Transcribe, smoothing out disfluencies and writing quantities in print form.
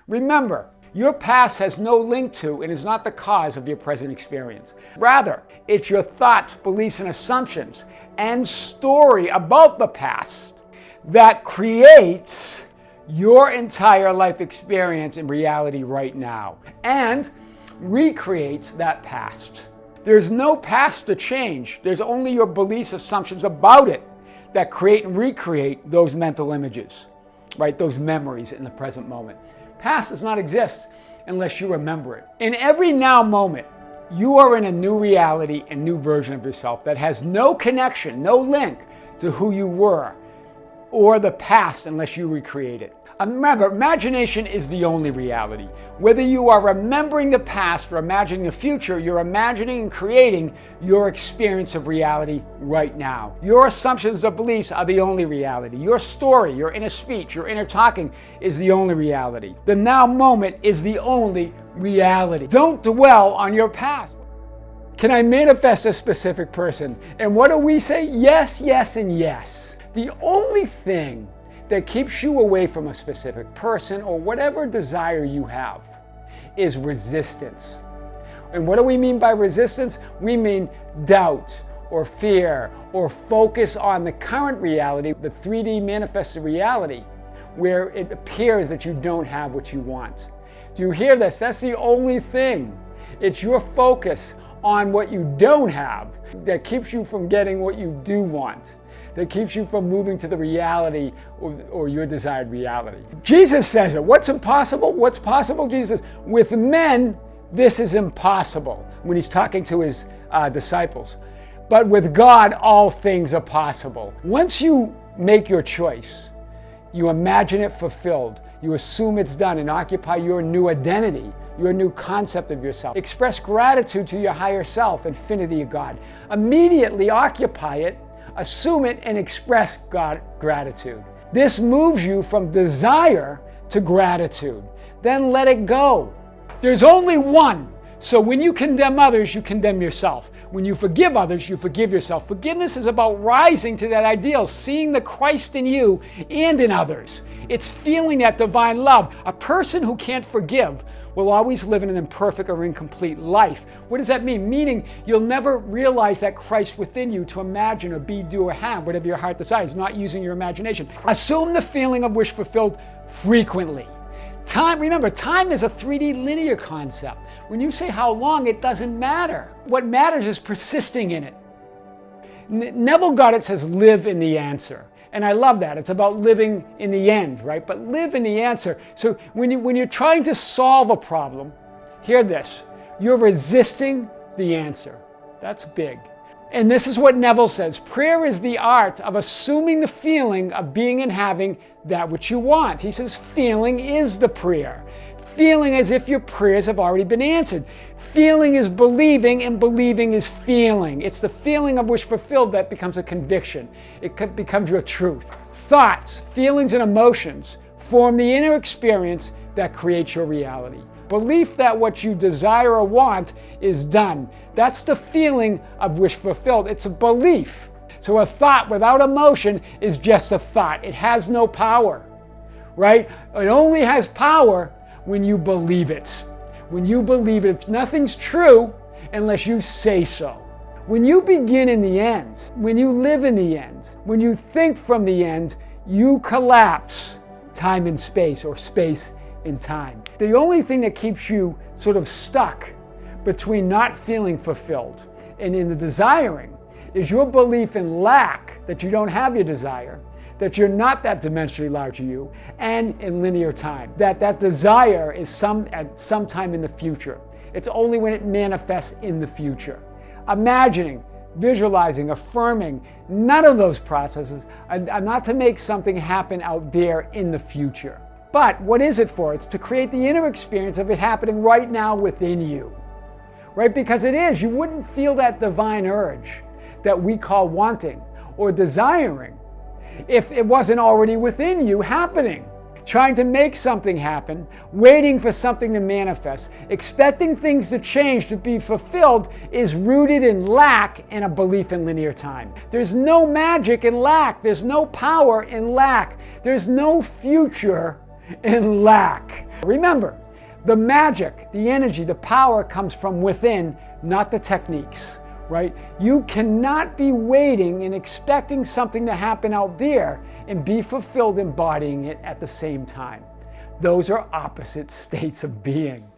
Remember, your past has no link to and is not the cause of your present experience. Rather, it's your thoughts, beliefs, and assumptions and story about the past that creates your entire life experience in reality right now and recreates that past. There's no past to change. There's only your beliefs, assumptions about it that create and recreate those mental images, right? Those memories in the present moment. Past does not exist unless you remember it. In every now moment, you are in a new reality and new version of yourself that has no connection, no link to who you were or the past unless you recreate it. Remember, imagination is the only reality. Whether you are remembering the past or imagining the future, you're imagining and creating your experience of reality right now. Your assumptions or beliefs are the only reality. Your story, your inner speech, your inner talking is the only reality. The now moment is the only reality. Don't dwell on your past. Can I manifest a specific person? And what do we say? Yes, yes, and yes. The only thing that keeps you away from a specific person or whatever desire you have is resistance. And what do we mean by resistance? We mean doubt or fear or focus on the current reality, the 3D manifested reality, where it appears that you don't have what you want. Do you hear this? That's the only thing. It's your focus on what you don't have that keeps you from getting what you do want, that keeps you from moving to the reality or your desired reality. Jesus says it. What's impossible? What's possible? Jesus says, with men, this is impossible, when he's talking to his disciples. But with God, all things are possible. Once you make your choice, you imagine it fulfilled, you assume it's done and occupy your new identity, your new concept of yourself. Express gratitude to your higher self, infinity of God. Immediately occupy it, assume it, and express gratitude. This moves you from desire to gratitude. Then let it go. There's only one. So when you condemn others, you condemn yourself. When you forgive others, you forgive yourself. Forgiveness is about rising to that ideal, seeing the Christ in you and in others. It's feeling that divine love. A person who can't forgive will always live in an imperfect or incomplete life. What does that mean? Meaning you'll never realize that Christ within you to imagine or be, do, or have whatever your heart desires, not using your imagination. Assume the feeling of wish fulfilled frequently. Time, remember, time is a 3D linear concept. When you say how long, it doesn't matter. What matters is persisting in it. Neville Goddard says, live in the answer. And I love that. It's about living in the end, right? But live in the answer. So when you're trying to solve a problem, hear this. You're resisting the answer. That's big. And this is what Neville says. Prayer is the art of assuming the feeling of being and having that which you want. He says feeling is the prayer. Feeling as if your prayers have already been answered. Feeling is believing, and believing is feeling. It's the feeling of wish fulfilled that becomes a conviction. It becomes your truth. Thoughts, feelings, and emotions form the inner experience that creates your reality. Belief that what you desire or want is done. That's the feeling of wish fulfilled. It's a belief. So a thought without emotion is just a thought. It has no power, right? It only has power when you believe it. When you believe it, nothing's true unless you say so. When you begin in the end, when you live in the end, when you think from the end, you collapse time and space, or space in time. The only thing that keeps you sort of stuck between not feeling fulfilled and in the desiring is your belief in lack, that you don't have your desire, that you're not that dimensionally larger you, and in linear time, that desire is at some time in the future. It's only when it manifests in the future. Imagining, visualizing, affirming, none of those processes are not to make something happen out there in the future. But what is it for? It's to create the inner experience of it happening right now within you. Right? Because it is. You wouldn't feel that divine urge that we call wanting or desiring if it wasn't already within you happening. Trying to make something happen, waiting for something to manifest, expecting things to change to be fulfilled is rooted in lack and a belief in linear time. There's no magic in lack. There's no power in lack. There's no future in lack. Remember, the magic, the energy, the power comes from within, not the techniques, right? You cannot be waiting and expecting something to happen out there and be fulfilled embodying it at the same time. Those are opposite states of being.